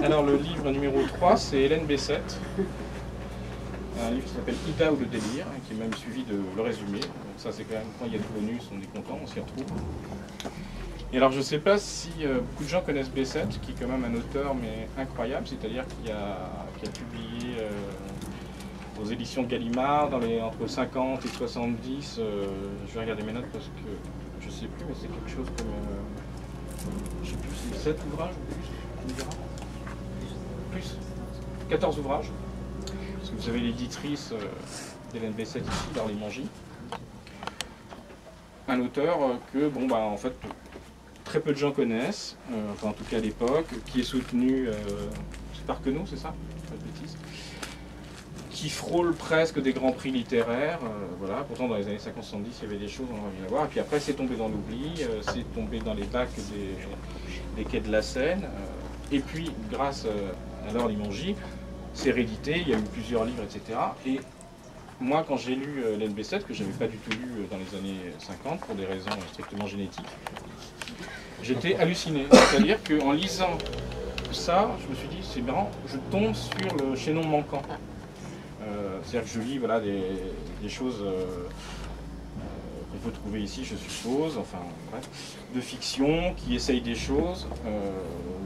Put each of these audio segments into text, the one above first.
Alors le livre numéro 3, c'est Hélène Bessette. Un livre qui s'appelle Ida ou le délire, qui est même suivi de le résumé. Donc ça c'est quand même, quand il y a du bonus, on est content, on s'y retrouve. Et alors je ne sais pas si beaucoup de gens connaissent Bessette, qui est quand même un auteur mais incroyable, c'est-à-dire qui a publié aux éditions de Gallimard entre 50 et 70, je vais regarder mes notes parce que je ne sais plus, mais c'est quelque chose comme, je sais plus, c'est 7 ouvrages ou plus, on dira. Plus 14 ouvrages, parce que vous avez l'éditrice d'Hélène Bessette ici, Darly Mangy. Un auteur que, bon, bah, en fait, très peu de gens connaissent, enfin en tout cas à l'époque, qui est soutenu, c'est par Queneau, c'est ça? Pas de bêtises. Qui frôle presque des grands prix littéraires, voilà. Pourtant dans les années 50-70 il y avait des choses, on va bien voir, et puis après c'est tombé dans l'oubli, c'est tombé dans les bacs des quais de la Seine, et puis grâce à Darly Mangy, c'est réédité, il y a eu plusieurs livres, etc. Et moi quand j'ai lu Hélène Bessette, que je n'avais pas du tout lu dans les années 50 pour des raisons strictement génétiques, j'étais halluciné, c'est-à-dire qu'en lisant ça, je me suis dit c'est marrant, je tombe sur le chaînon manquant. C'est-à-dire que je lis voilà, des choses qu'on peut trouver ici, je suppose, enfin bref, de fiction, qui essayent des choses,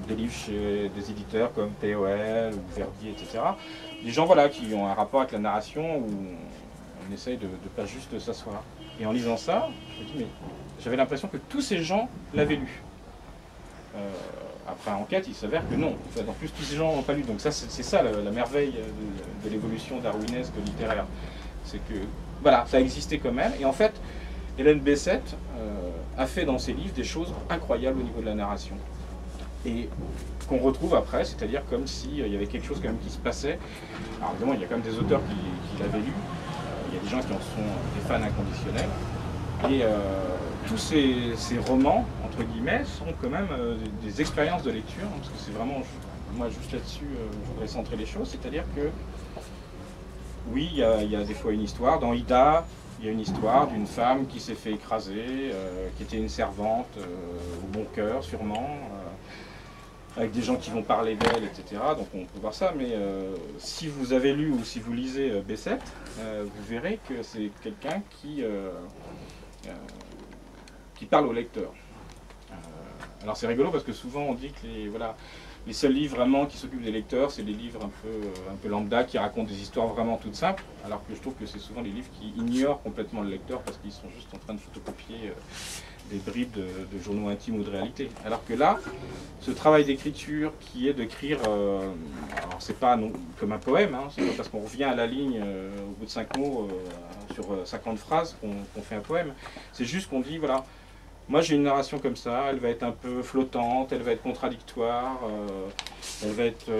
des livres chez des éditeurs comme POL ou Verdier, etc. Des gens voilà, qui ont un rapport avec la narration où on essaye de ne pas juste s'asseoir. Et en lisant ça, je me dis, mais j'avais l'impression que tous ces gens l'avaient lu. Après enquête, il s'avère que non. En plus, tous ces gens n'ont pas lu. Donc ça, c'est ça la merveille de l'évolution darwinesque littéraire. C'est que, voilà, ça existait quand même. Et en fait, Hélène Bessette a fait dans ses livres des choses incroyables au niveau de la narration. Et qu'on retrouve après, c'est-à-dire comme s'il y avait quelque chose quand même qui se passait. Alors évidemment, il y a quand même des auteurs qui l'avaient lu. Il y a des gens qui en sont des fans inconditionnels. Et tous ces romans, entre guillemets, sont quand même des expériences de lecture, hein, parce que c'est vraiment, moi juste là-dessus, je voudrais centrer les choses, c'est-à-dire que, oui, il y a des fois une histoire, dans Ida, il y a une histoire d'une femme qui s'est fait écraser, qui était une servante, au bon cœur sûrement, avec des gens qui vont parler d'elle, etc. Donc on peut voir ça, mais si vous avez lu ou si vous lisez Bessette, vous verrez que c'est quelqu'un qui parle au lecteur. Alors c'est rigolo parce que souvent on dit que les seuls livres vraiment qui s'occupent des lecteurs, c'est des livres un peu lambda qui racontent des histoires vraiment toutes simples, alors que je trouve que c'est souvent des livres qui ignorent complètement le lecteur parce qu'ils sont juste en train de photocopier des bribes de journaux intimes ou de réalité. Alors que là, ce travail d'écriture qui est d'écrire, alors c'est pas comme un poème, hein, c'est pas parce qu'on revient à la ligne au bout de 5 mots sur 50 phrases qu'on fait un poème, c'est juste qu'on dit voilà, moi j'ai une narration comme ça, elle va être un peu flottante, elle va être contradictoire, elle va être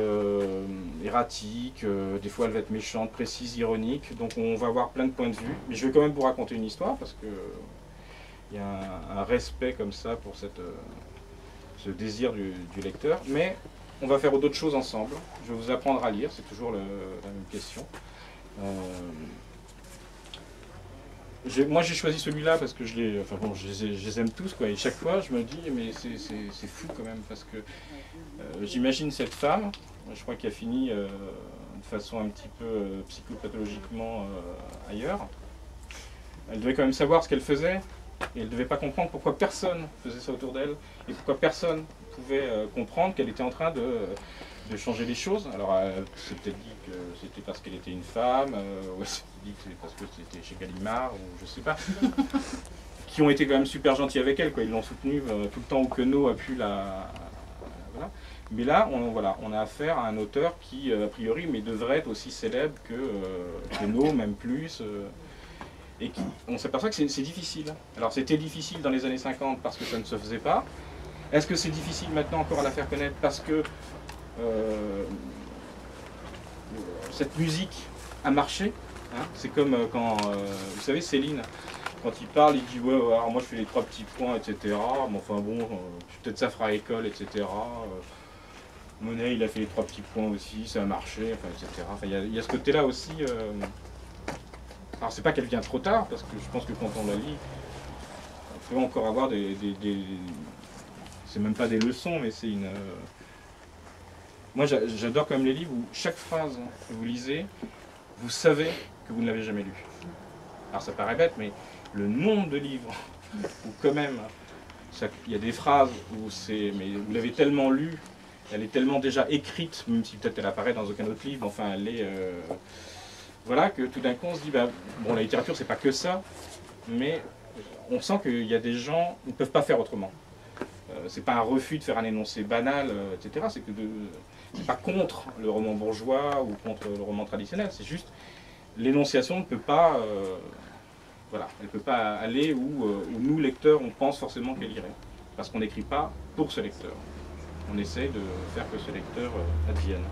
erratique, des fois elle va être méchante, précise, ironique, donc on va avoir plein de points de vue, mais je vais quand même vous raconter une histoire parce que il y a un respect comme ça pour ce désir du lecteur, mais on va faire d'autres choses ensemble, je vais vous apprendre à lire, c'est toujours la même question. Moi j'ai choisi celui-là parce que je les aime tous, quoi. Et chaque fois je me dis mais c'est fou quand même parce que j'imagine cette femme, je crois qu'elle a fini de façon un petit peu psychopathologiquement ailleurs. Elle devait quand même savoir ce qu'elle faisait et elle ne devait pas comprendre pourquoi personne faisait ça autour d'elle et pourquoi personne pouvait comprendre qu'elle était en train de changer les choses. Alors elle s'est peut-être dit que c'était parce qu'elle était une femme, ou elle s'est dit que c'était parce que c'était chez Gallimard, ou je sais pas. Qui ont été quand même super gentils avec elle, quoi. Ils l'ont soutenue tout le temps où Queneau a pu voilà. Mais là, on a affaire à un auteur qui, a priori, mais devrait être aussi célèbre que Queneau, même plus. Et on s'aperçoit que c'est difficile. Alors c'était difficile dans les années 50 parce que ça ne se faisait pas. Est-ce que c'est difficile maintenant encore à la faire connaître parce que cette musique a marché, hein. C'est comme quand, vous savez, Céline, quand il parle, il dit ouais, alors moi je fais les 3 petits points, etc. Mais enfin bon, peut-être ça fera école, etc. Monet, il a fait les 3 petits points aussi, ça a marché, enfin, etc. Enfin, il y a ce côté-là aussi. Alors c'est pas qu'elle vient trop tard, parce que je pense que quand on la lit, on peut encore avoir c'est même pas des leçons, mais c'est moi j'adore quand même les livres où chaque phrase que vous lisez, vous savez que vous ne l'avez jamais lu. Alors ça paraît bête, mais le nombre de livres où quand même, il y a des phrases où mais vous l'avez tellement lu, elle est tellement déjà écrite, même si peut-être elle apparaît dans aucun autre livre, enfin elle est... voilà, que tout d'un coup on se dit, bah, bon la littérature c'est pas que ça, mais on sent qu'il y a des gens qui ne peuvent pas faire autrement. C'est pas un refus de faire un énoncé banal, etc. C'est que c'est pas contre le roman bourgeois ou contre le roman traditionnel, c'est juste l'énonciation ne peut pas, voilà, elle peut pas aller où nous lecteurs on pense forcément qu'elle irait, parce qu'on n'écrit pas pour ce lecteur. On essaie de faire que ce lecteur advienne.